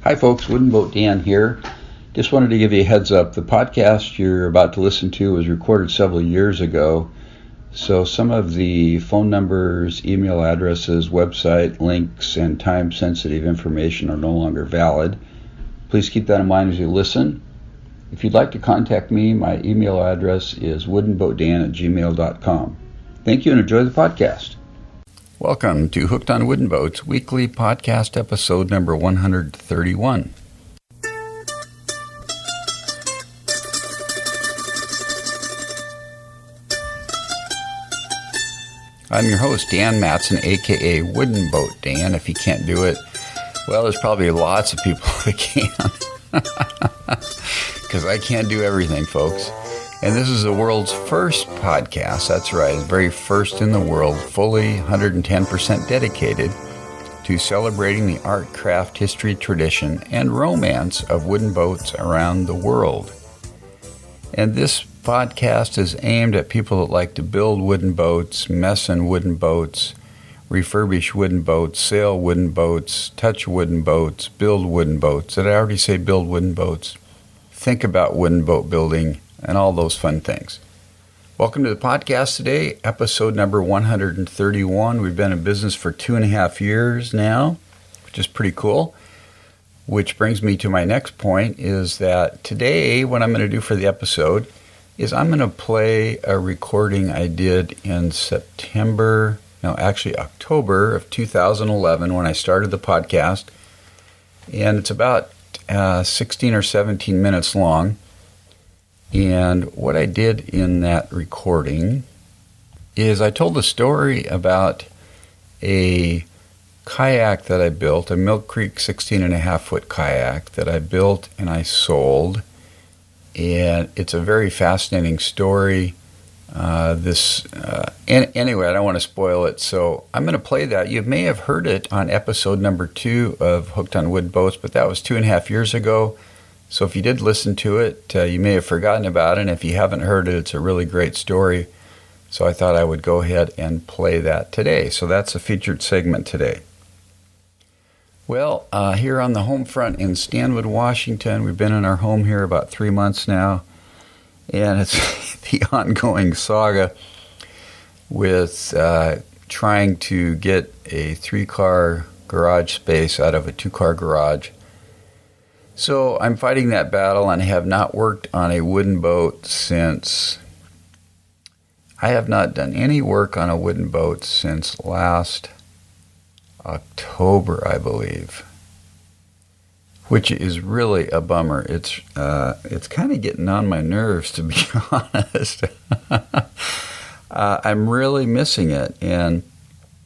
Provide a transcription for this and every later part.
Hi folks, Wooden Boat Dan here. Just wanted to give you a heads up. The podcast you're about to listen to was recorded several years ago, so some of the phone numbers, email addresses, website links, and time-sensitive information are no longer valid. Please keep that in mind as you listen. If you'd like to contact me, my email address is woodenboatdan@gmail.com. Thank you and enjoy the podcast. Welcome to Hooked on Wooden Boats, weekly podcast episode number 131. I'm your host, Dan Matson, aka Wooden Boat Dan. If you can't do it, well, there's probably lots of people that can. Because I can't do everything, folks. And this is the world's first podcast, that's right, the very first in the world, fully 110% dedicated to celebrating the art, craft, history, tradition, and romance of wooden boats around the world. And this podcast is aimed at people that like to build wooden boats, mess in wooden boats, refurbish wooden boats, sail wooden boats, touch wooden boats, build wooden boats. Did I already say build wooden boats? Think about wooden boat building and all those fun things. Welcome to the podcast today, episode number 131. We've been in business for 2.5 years now, which is pretty cool. Which brings me to my next point is that today what I'm going to do for the episode is I'm going to play a recording I did in October of 2011 when I started the podcast. And it's about 16 or 17 minutes long. And what I did in that recording is I told a story about a kayak that I built, a Milk Creek 16.5-foot kayak that I built and I sold. And it's a very fascinating story. Anyway, I don't want to spoil it, so I'm going to play that. You may have heard it on episode number 2 of Hooked on Wood Boats, but that was 2.5 years ago. So if you did listen to it, you may have forgotten about it. And if you haven't heard it, it's a really great story. So I thought I would go ahead and play that today. So that's a featured segment today. Well, here on the home front in Stanwood, Washington, we've been in our home here about 3 months now. And it's the ongoing saga with trying to get a 3-car garage space out of a 2-car garage. So I'm fighting that battle and have not worked on a wooden boat since... I have not done any work on a wooden boat since last October, I believe, which is really a bummer. It's kind of getting on my nerves, to be honest. I'm really missing it. And,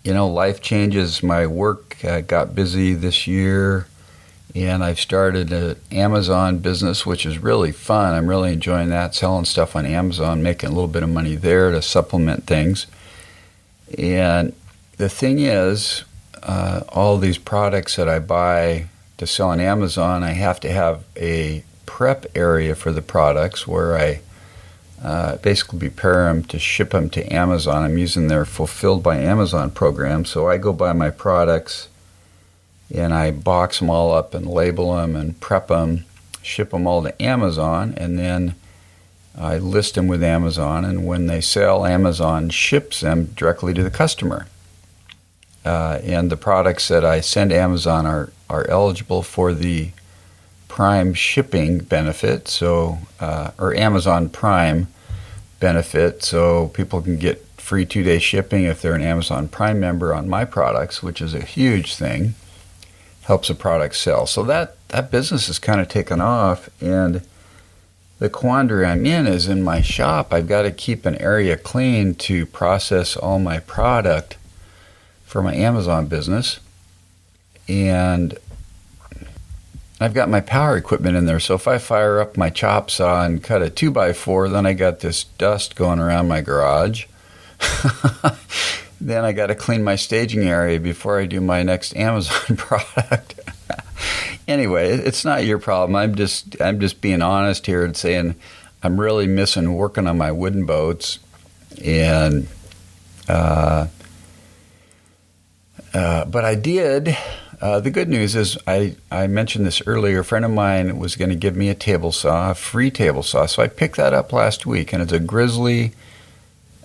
life changes. My work got busy this year. And I've started an Amazon business, which is really fun. I'm really enjoying that, selling stuff on Amazon, making a little bit of money there to supplement things. And the thing is, all these products that I buy to sell on Amazon, I have to have a prep area for the products where I basically prepare them to ship them to Amazon. I'm using their Fulfilled by Amazon program. So I go buy my products, and I box them all up and label them and prep them, ship them all to Amazon, and then I list them with Amazon, and when they sell, Amazon ships them directly to the customer. And the products that I send to Amazon are eligible for the Prime shipping benefit, or Amazon Prime benefit, so people can get free 2-day shipping if they're an Amazon Prime member on my products, which is a huge thing. Helps a product sell. So that business has kind of taken off, and the quandary I'm in is in my shop, I've got to keep an area clean to process all my product for my Amazon business, and I've got my power equipment in there, so if I fire up my chop saw and cut a 2x4, then I got this dust going around my garage. Then I got to clean my staging area before I do my next Amazon product. Anyway, it's not your problem. I'm just being honest here and saying I'm really missing working on my wooden boats, and but I did The good news is I mentioned this earlier. A friend of mine was going to give me a table saw, a free table saw. So I picked that up last week, and it's a Grizzly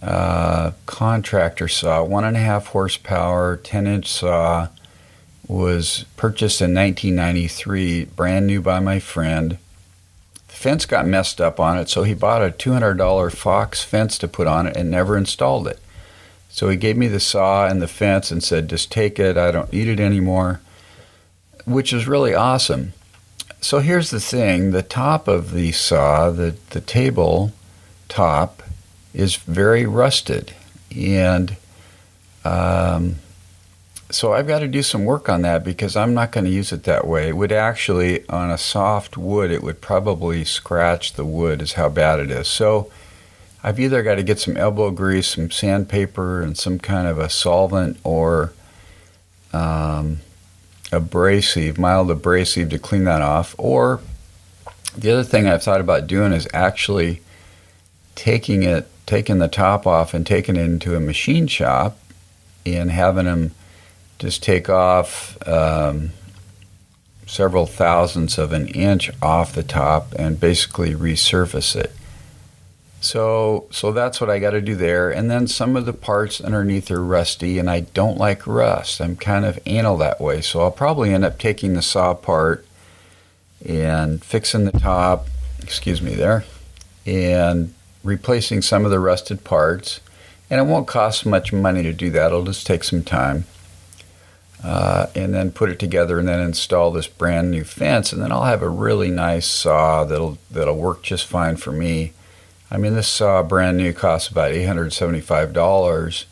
contractor saw, 1.5 horsepower, 10-inch saw. Was purchased in 1993, brand new by my friend. The fence got messed up on it, so he bought a $200 Fox fence to put on it and never installed it. So he gave me the saw and the fence and said, just take it, I don't need it anymore, which is really awesome. So here's the thing, the top of the saw, the table top, is very rusted. And so I've got to do some work on that because I'm not going to use it that way. It would actually, on a soft wood, it would probably scratch the wood is how bad it is. So I've either got to get some elbow grease, some sandpaper, and some kind of a solvent or abrasive, mild abrasive to clean that off. Or the other thing I've thought about doing is actually taking the top off and taking it into a machine shop and having them just take off several thousandths of an inch off the top and basically resurface it. So that's what I got to do there. And then some of the parts underneath are rusty, and I don't like rust. I'm kind of anal that way. So I'll probably end up taking the saw apart and fixing the top, and replacing some of the rusted parts. And it won't cost much money to do that. It'll just take some time. And then put it together and then install this brand new fence, and then I'll have a really nice saw that'll work just fine for me. I mean, this saw brand new costs about $875,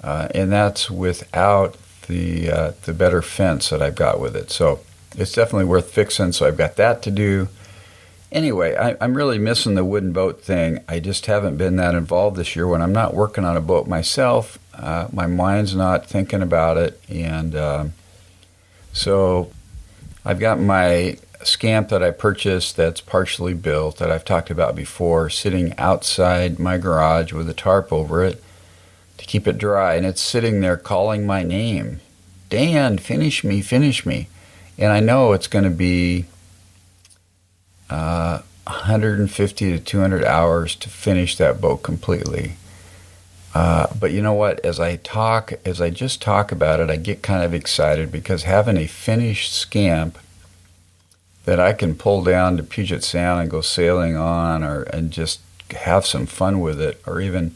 and that's without the better fence that I've got with it. So it's definitely worth fixing. So I've got that to do. Anyway, I'm really missing the wooden boat thing. I just haven't been that involved this year. When I'm not working on a boat myself, my mind's not thinking about it. And so I've got my Scamp that I purchased that's partially built, that I've talked about before, sitting outside my garage with a tarp over it to keep it dry. And it's sitting there calling my name. Dan, finish me, finish me. And I know it's going to be 150 to 200 hours to finish that boat completely. But you know what? As I just talk about it, I get kind of excited because having a finished Scamp that I can pull down to Puget Sound and go sailing on, and just have some fun with it, or even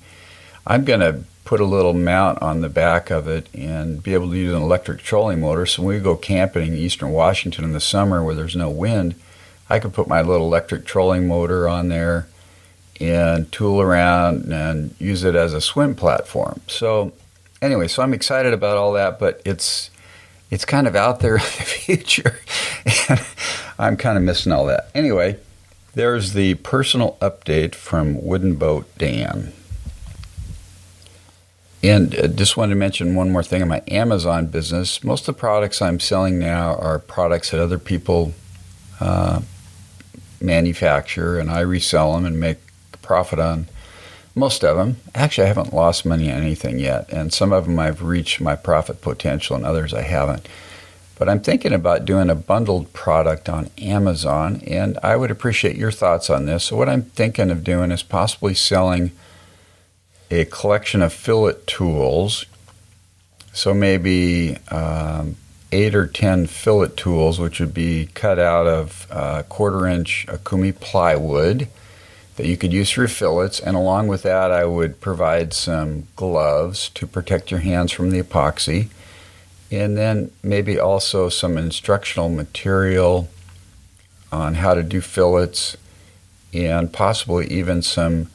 I'm going to put a little mount on the back of it and be able to use an electric trolling motor. So when we go camping in eastern Washington in the summer where there's no wind, I could put my little electric trolling motor on there and tool around and use it as a swim platform. So anyway, so I'm excited about all that, but it's kind of out there in the future, and I'm kind of missing all that. Anyway, there's the personal update from Wooden Boat Dan. And just wanted to mention one more thing in my Amazon business. Most of the products I'm selling now are products that other people manufacture, and I resell them and make a profit on most of them. Actually, I haven't lost money on anything yet, and some of them I've reached my profit potential, and others I haven't. But I'm thinking about doing a bundled product on Amazon, and I would appreciate your thoughts on this. So what I'm thinking of doing is possibly selling a collection of fillet tools. So maybe 8 or 10 fillet tools, which would be cut out of 1/4-inch Akumi plywood that you could use for fillets. And along with that, I would provide some gloves to protect your hands from the epoxy. And then maybe also some instructional material on how to do fillets, and possibly even some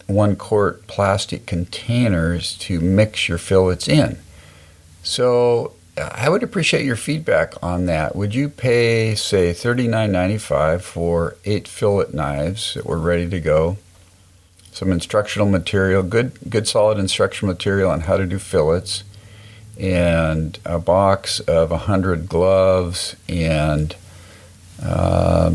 1-quart plastic containers to mix your fillets in. So I would appreciate your feedback on that. Would you pay, say, $39.95 for 8 fillet knives that were ready to go? Some instructional material, good solid instructional material on how to do fillets, and a box of 100 gloves, and a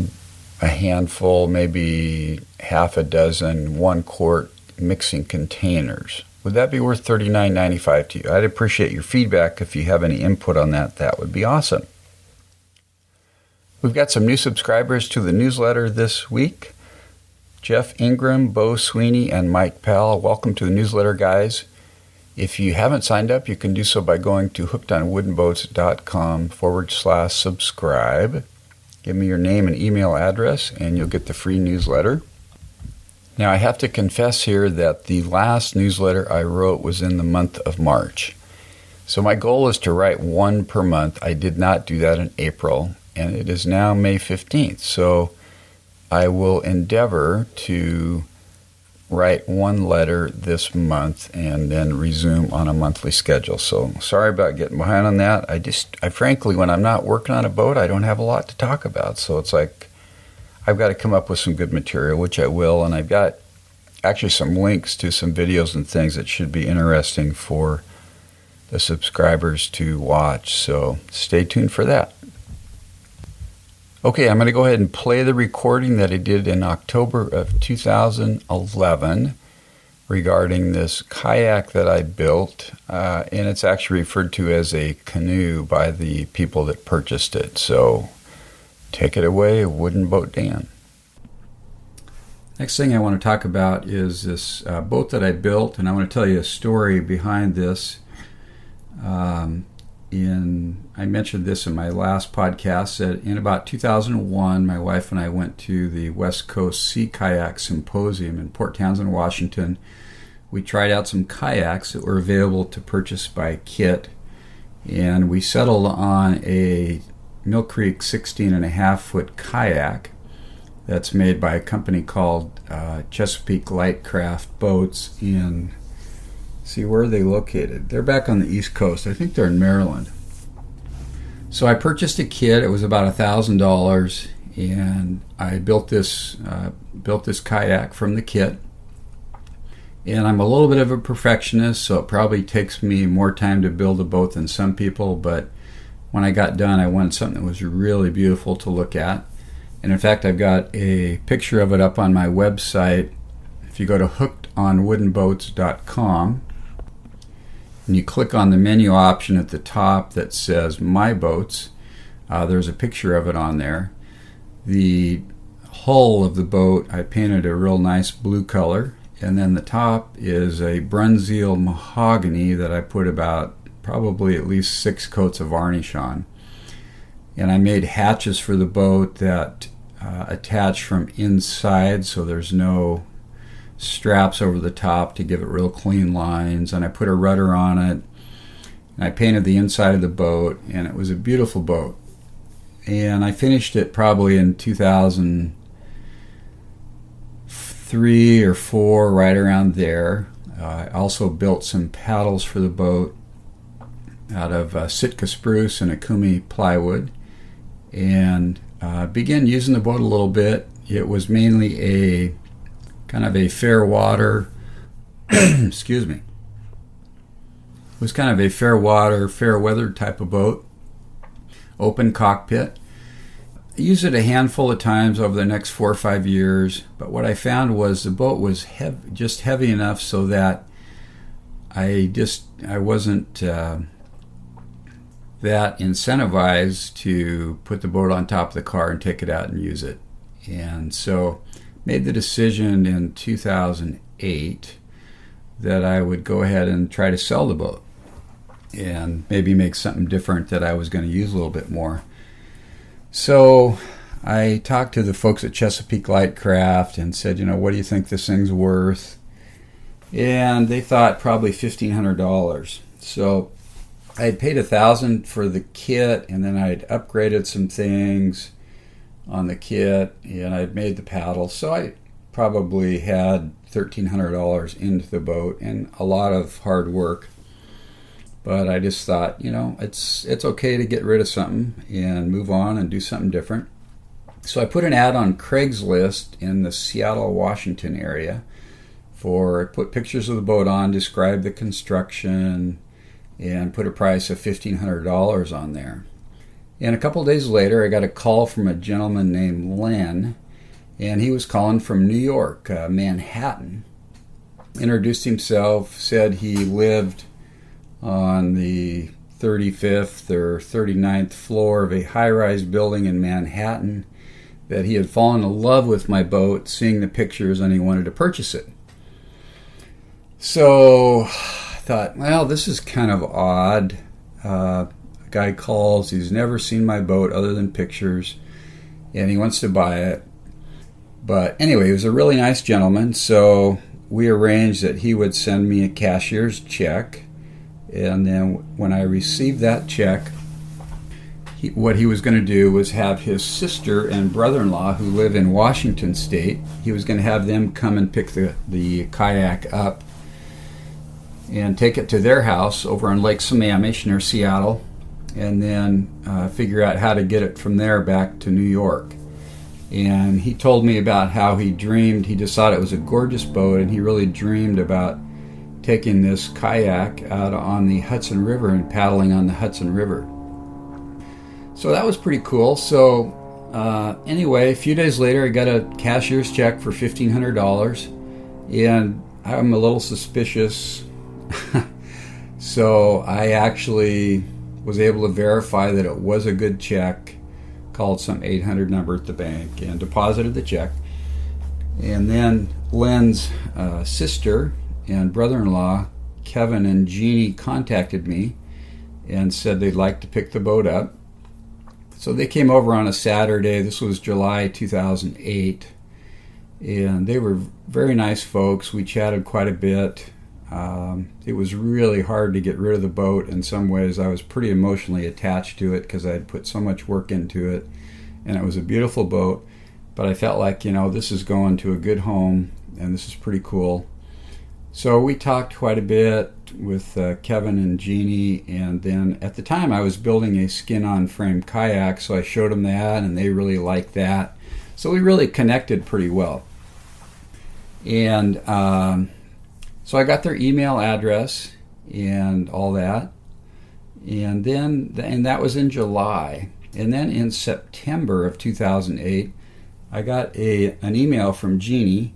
handful, maybe half a dozen 1-quart mixing containers. Would that be worth $39.95 to you? I'd appreciate your feedback. If you have any input on that, that would be awesome. We've got some new subscribers to the newsletter this week. Jeff Ingram, Bo Sweeney, and Mike Powell. Welcome to the newsletter, guys. If you haven't signed up, you can do so by going to hookedonwoodenboats.com/subscribe. Give me your name and email address, and you'll get the free newsletter. Now, I have to confess here that the last newsletter I wrote was in the month of March. So my goal is to write one per month. I did not do that in April, and it is now May 15th. So I will endeavor to write one letter this month and then resume on a monthly schedule. So sorry about getting behind on that. I frankly, when I'm not working on a boat, I don't have a lot to talk about. So it's like I've got to come up with some good material, which I will. And I've got actually some links to some videos and things that should be interesting for the subscribers to watch. So stay tuned for that. Okay, I'm going to go ahead and play the recording that I did in October of 2011 regarding this kayak that I built, and it's actually referred to as a canoe by the people that purchased it. So take it away, Wooden Boat Dan. Next thing I want to talk about is this boat that I built, and I want to tell you a story behind this. I mentioned this in my last podcast, that in about 2001, my wife and I went to the West Coast Sea Kayak Symposium in Port Townsend, Washington. We tried out some kayaks that were available to purchase by kit, and we settled on a Mill Creek 16.5-foot kayak that's made by a company called Chesapeake Lightcraft Boats in... See, where are they located? They're back on the East Coast. I think they're in Maryland. So I purchased a kit. It was about $1,000, and I built this kayak from the kit. And I'm a little bit of a perfectionist, so it probably takes me more time to build a boat than some people. But when I got done, I wanted something that was really beautiful to look at. And in fact, I've got a picture of it up on my website. If you go to hookedonwoodenboats.com, and you click on the menu option at the top that says My Boats, there's a picture of it on there. The hull of the boat, I painted a real nice blue color, and then the top is a Brunswick mahogany that I put about probably at least 6 coats of varnish on. And I made hatches for the boat that attach from inside, so there's no straps over the top to give it real clean lines, and I put a rudder on it, and I painted the inside of the boat, and it was a beautiful boat. And I finished it probably in 2003 or 4, right around there. I also built some paddles for the boat out of Sitka spruce and Akumi plywood, and began using the boat a little bit. It was mainly a kind of a fair water, excuse me. It was kind of a fair water, fair weather type of boat. Open cockpit. I used it a handful of times over the next 4 or 5 years, but what I found was the boat was just heavy enough so that I wasn't that incentivized to put the boat on top of the car and take it out and use it. And so made the decision in 2008 that I would go ahead and try to sell the boat and maybe make something different that I was going to use a little bit more. So I talked to the folks at Chesapeake Lightcraft and said, what do you think this thing's worth? And they thought probably $1,500. So I had paid $1,000 for the kit, and then I had upgraded some things on the kit, and I'd made the paddle, so I probably had $1,300 into the boat, and a lot of hard work. But I just thought, it's okay to get rid of something and move on and do something different. So I put an ad on Craigslist in the Seattle, Washington area put pictures of the boat on, described the construction, and put a price of $1,500 on there. And a couple of days later, I got a call from a gentleman named Len, and he was calling from New York, Manhattan. introduced himself, said he lived on the 35th or 39th floor of a high-rise building in Manhattan, that he had fallen in love with my boat, seeing the pictures, and he wanted to purchase it. So I thought, well, this is kind of odd. A guy calls, he's never seen my boat other than pictures, and he wants to buy it. But anyway, he was a really nice gentleman, so we arranged that he would send me a cashier's check, and then when I received that check, what he was going to do was have his sister and brother-in-law, who live in Washington State, he was going to have them come and pick the kayak up and take it to their house over on Lake Sammamish near Seattle, and then figure out how to get it from there back to New York. And he told me about how he dreamed, he just thought it was a gorgeous boat, and he really dreamed about taking this kayak out on the Hudson River and paddling on the Hudson River. So that was pretty cool. So anyway, a few days later, I got a cashier's check for $1,500, and I'm a little suspicious. So I actually was able to verify that it was a good check, called some 800 number at the bank, and deposited the check. And then Len's sister and brother-in-law, Kevin and Jeannie, contacted me and said they'd like to pick the boat up. So they came over on a Saturday. This was July 2008, and they were very nice folks. We chatted quite a bit. It was really hard to get rid of the boat in some ways. I was pretty emotionally attached to it because I had put so much work into it, and it was a beautiful boat. But I felt like, this is going to a good home, and this is pretty cool. So we talked quite a bit with Kevin and Jeannie, and then at the time I was building a skin-on frame kayak, so I showed them that, and they really liked that. So we really connected pretty well. And so I got their email address and all that, and that was in July. And then in September of 2008, I got an email from Jeannie.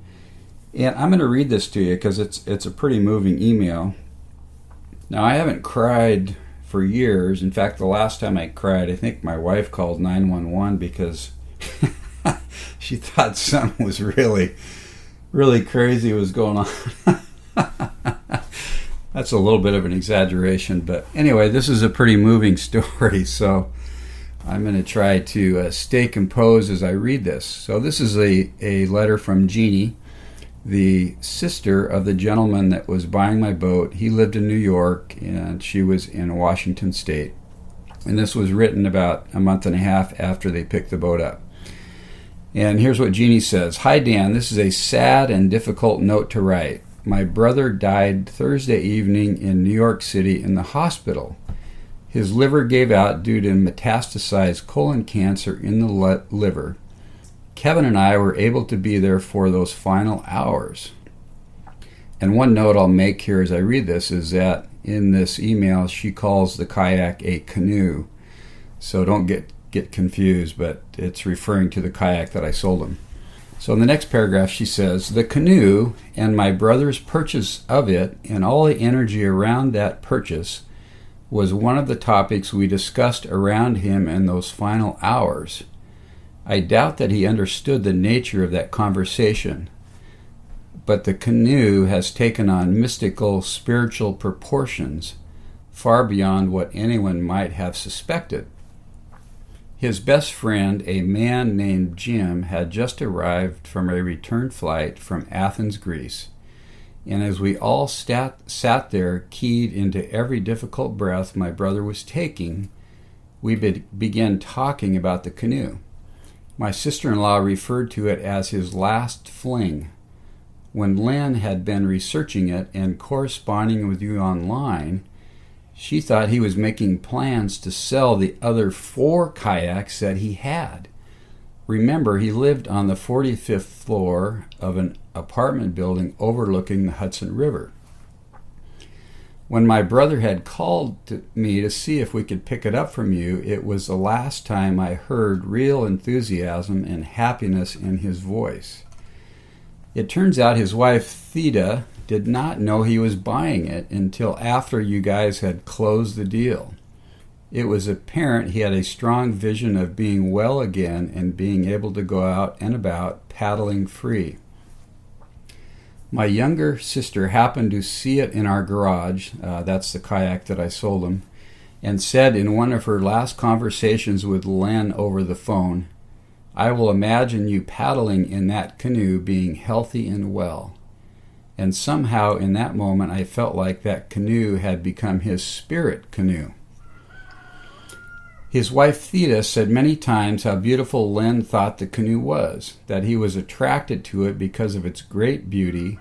And I'm going to read this to you because it's a pretty moving email. Now, I haven't cried for years. In fact, the last time I cried, I think my wife called 911 because she thought something was really, really crazy was going on. That's a little bit of an exaggeration. But anyway, this is a pretty moving story, so I'm going to try to stay composed as I read this. So this is a letter from Jeannie, the sister of the gentleman that was buying my boat. He lived in New York, and she was in Washington State. And this was written about a month and a half after they picked the boat up. And here's what Jeannie says. Hi, Dan. This is a sad and difficult note to write. My brother died Thursday evening in New York City in the hospital. His liver gave out due to metastasized colon cancer in the liver. Kevin and I were able to be there for those final hours. And one note I'll make here as I read this is that in this email she calls the kayak a canoe. So don't get confused, but it's referring to the kayak that I sold him. So in the next paragraph she says, the canoe and my brother's purchase of it and all the energy around that purchase was one of the topics we discussed around him in those final hours. I doubt that he understood the nature of that conversation, but the canoe has taken on mystical, spiritual proportions far beyond what anyone might have suspected. His best friend, a man named Jim, had just arrived from a return flight from Athens, Greece, and as we all sat there, keyed into every difficult breath my brother was taking, we began talking about the canoe. My sister-in-law referred to it as his last fling. When Len had been researching it and corresponding with you online, she thought he was making plans to sell the other 4 kayaks that he had. Remember, he lived on the 45th floor of an apartment building overlooking the Hudson River. When my brother had called me to see if we could pick it up from you, it was the last time I heard real enthusiasm and happiness in his voice. It turns out his wife, Theda, did not know he was buying it until after you guys had closed the deal. It was apparent he had a strong vision of being well again and being able to go out and about paddling free. My younger sister happened to see it in our garage, that's the kayak that I sold him, and said in one of her last conversations with Len over the phone, "I will imagine you paddling in that canoe being healthy and well." And somehow in that moment I felt like that canoe had become his spirit canoe. His wife Theda said many times how beautiful Len thought the canoe was, that he was attracted to it because of its great beauty,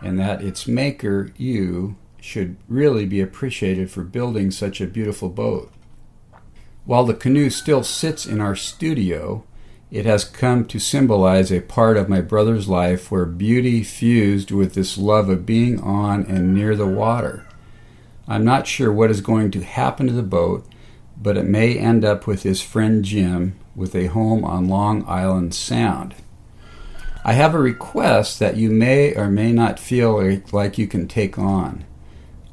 and that its maker, you, should really be appreciated for building such a beautiful boat. While the canoe still sits in our studio, it has come to symbolize a part of my brother's life where beauty fused with this love of being on and near the water. I'm not sure what is going to happen to the boat, but it may end up with his friend Jim with a home on Long Island Sound. I have a request that you may or may not feel like you can take on.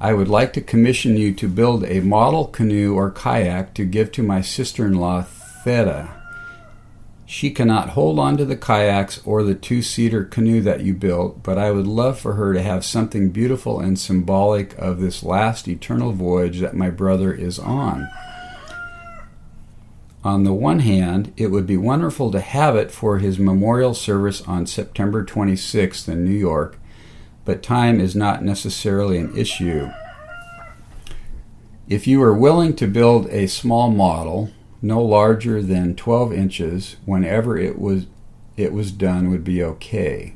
I would like to commission you to build a model canoe or kayak to give to my sister-in-law, Theda. She cannot hold on to the kayaks or the two-seater canoe that you built, but I would love for her to have something beautiful and symbolic of this last eternal voyage that my brother is on. On the one hand, it would be wonderful to have it for his memorial service on September 26th in New York, but time is not necessarily an issue. If you are willing to build a small model, no larger than 12 inches, whenever it was done would be okay.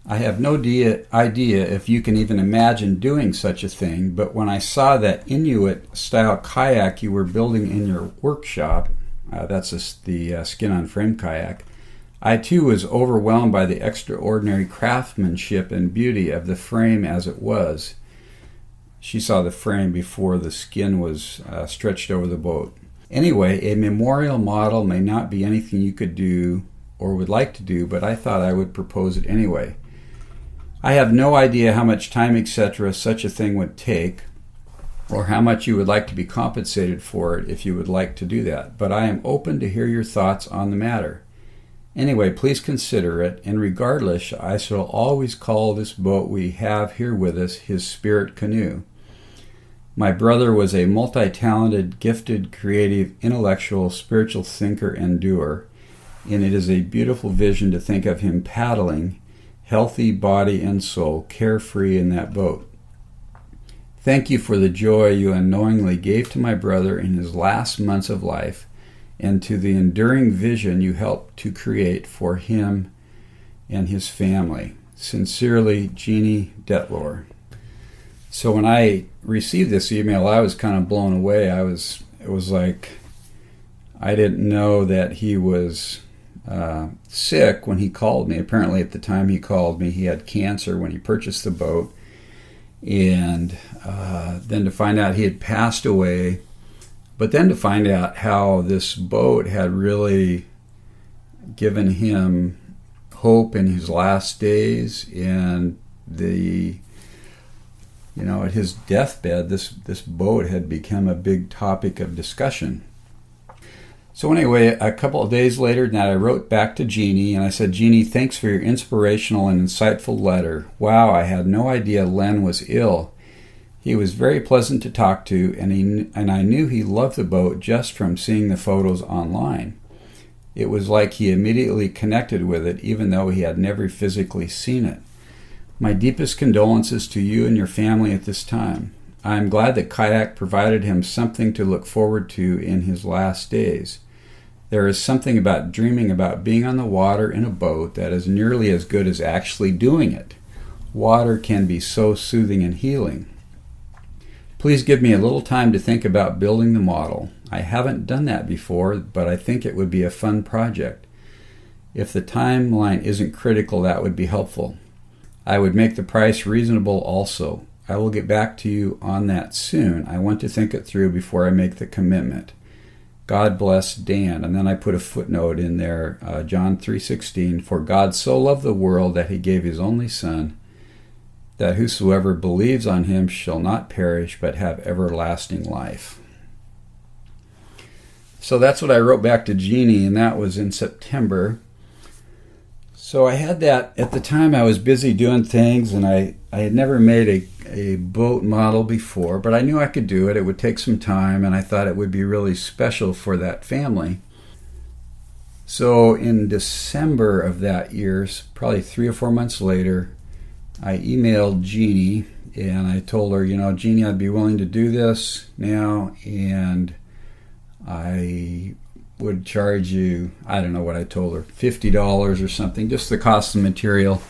I have no idea if you can even imagine doing such a thing, but when I saw that Inuit-style kayak you were building in your workshop, that's the skin-on-frame kayak, I too was overwhelmed by the extraordinary craftsmanship and beauty of the frame as it was. She saw the frame before the skin was stretched over the boat. Anyway, a memorial model may not be anything you could do or would like to do, but I thought I would propose it anyway. I have no idea how much time, etc., such a thing would take, or how much you would like to be compensated for it if you would like to do that, but I am open to hear your thoughts on the matter. Anyway, please consider it, and regardless, I shall always call this boat we have here with us his spirit canoe. My brother was a multi-talented, gifted, creative, intellectual, spiritual thinker and doer, and it is a beautiful vision to think of him paddling, healthy body and soul, carefree in that boat. Thank you for the joy you unknowingly gave to my brother in his last months of life, and to the enduring vision you helped to create for him and his family. Sincerely, Jeannie Detlor. So when I received this email, I was kind of blown away. It was like I didn't know that he was sick when he called me. Apparently at the time he called me, he had cancer when he purchased the boat. And then to find out he had passed away, but then to find out how this boat had really given him hope in his last days, and at his deathbed, this boat had become a big topic of discussion. So anyway, a couple of days later, now I wrote back to Jeannie, and I said, "Jeannie, thanks for your inspirational and insightful letter. Wow, I had no idea Len was ill. He was very pleasant to talk to, and I knew he loved the boat just from seeing the photos online. It was like he immediately connected with it, even though he had never physically seen it. My deepest condolences to you and your family at this time. I am glad that kayak provided him something to look forward to in his last days. There is something about dreaming about being on the water in a boat that is nearly as good as actually doing it. Water can be so soothing and healing. Please give me a little time to think about building the model. I haven't done that before, but I think it would be a fun project. If the timeline isn't critical, that would be helpful. I would make the price reasonable also. I will get back to you on that soon. I want to think it through before I make the commitment. God bless Dan." And then I put a footnote in there, John 3:16, "For God so loved the world that he gave his only Son, that whosoever believes on him shall not perish but have everlasting life. So that's what I wrote back to Jeannie, and that was in September. So I had that at the time. I was busy doing things, and I had never made a boat model before, but I knew I could do it. It would take some time, and I thought it would be really special for that family. So in December of that year, probably 3 or 4 months later, I emailed Jeannie, and I told her, Jeannie, I'd be willing to do this now, and I would charge you, I don't know what I told her, $50 or something, just the cost of material,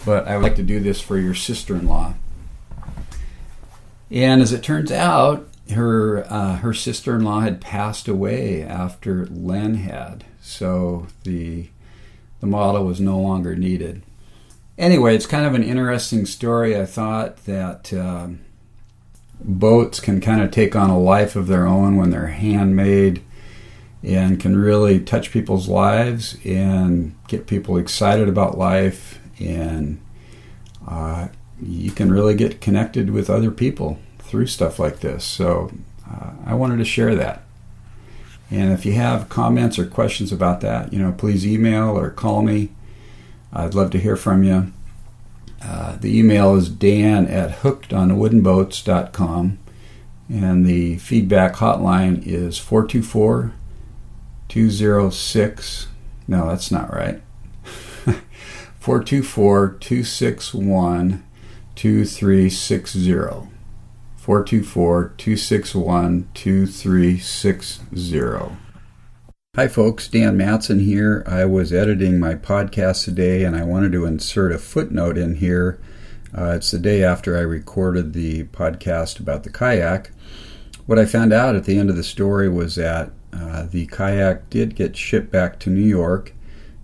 but I would like to do this for your sister-in-law. And as it turns out, her sister-in-law had passed away after Len had, so the model was no longer needed. Anyway, it's kind of an interesting story. I thought that boats can kind of take on a life of their own when they're handmade, and can really touch people's lives and get people excited about life, and you can really get connected with other people through stuff like this. So I wanted to share that. And if you have comments or questions about that, please email or call me. I'd love to hear from you. The email is dan@hookedonwoodenboats.com, and the feedback hotline is 424-206, no, that's not right, 424-261-2360, 424-261-2360. Hi folks, Dan Matson here. I was editing my podcast today, and I wanted to insert a footnote in here. It's the day after I recorded the podcast about the kayak. What I found out at the end of the story was that the kayak did get shipped back to New York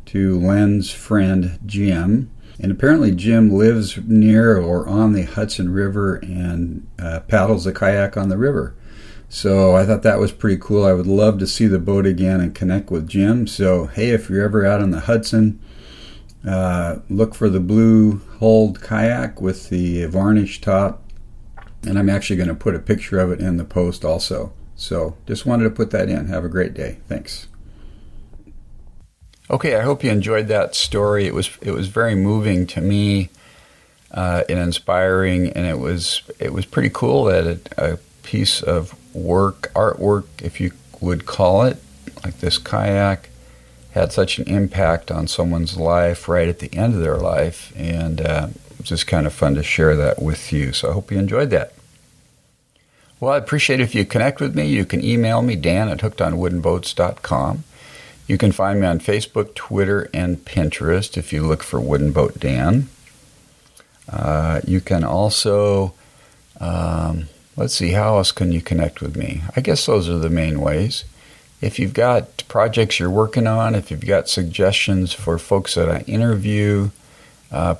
to Len's friend Jim, and apparently Jim lives near or on the Hudson River and paddles the kayak on the river. So I thought that was pretty cool. I would love to see the boat again and connect with Jim. So hey, if you're ever out on the Hudson, look for the blue hulled kayak with the varnish top, and I'm actually going to put a picture of it in the post also. So just wanted to put that in. Have a great day. Thanks. Okay, I hope you enjoyed that story. It was very moving to me and inspiring, and it was pretty cool that a piece of artwork, if you would call it, like this kayak, had such an impact on someone's life right at the end of their life, and it was just kind of fun to share that with you. So I hope you enjoyed that. Well, I'd appreciate it if you connect with me. You can email me, dan@hookedonwoodenboats.com. You can find me on Facebook, Twitter, and Pinterest if you look for Wooden Boat Dan. You can also, let's see, how else can you connect with me? I guess those are the main ways. If you've got projects you're working on, if you've got suggestions for folks that I interview,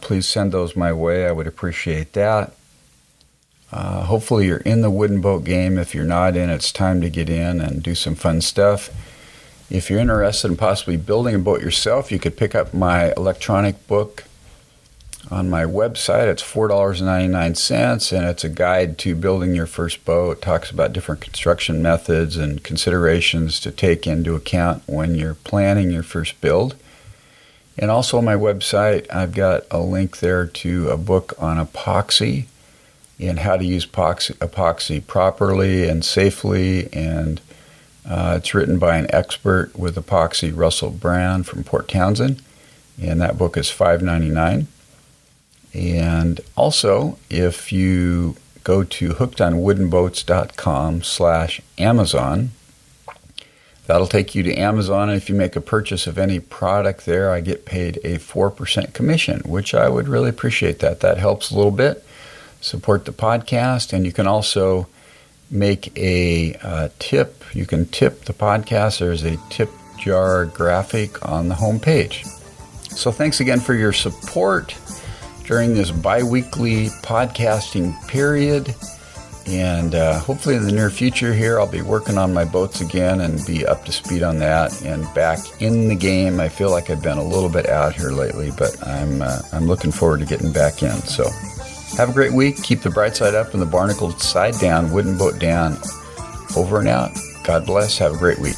please send those my way. I would appreciate that. Hopefully you're in the wooden boat game. If you're not in, it's time to get in and do some fun stuff. If you're interested in possibly building a boat yourself, you could pick up my electronic book on my website. It's $4.99, and it's a guide to building your first boat. It talks about different construction methods and considerations to take into account when you're planning your first build. And also on my website, I've got a link there to a book on epoxy and how to use epoxy properly and safely, and it's written by an expert with epoxy, Russell Brown from Port Townsend, and that book is $5.99. And also, if you go to hookedonwoodenboats.com/Amazon, that'll take you to Amazon, and if you make a purchase of any product there, I get paid a 4% commission, which I would really appreciate that. That helps a little bit, support the podcast, and you can also make a tip. You can tip the podcast. There's a tip jar graphic on the homepage. So thanks again for your support during this bi-weekly podcasting period. And hopefully in the near future here, I'll be working on my boats again and be up to speed on that and back in the game. I feel like I've been a little bit out here lately, but I'm looking forward to getting back in. So Have a great week. Keep the bright side up and the barnacle side down, wooden boat down. Over and out. God bless. Have a great week.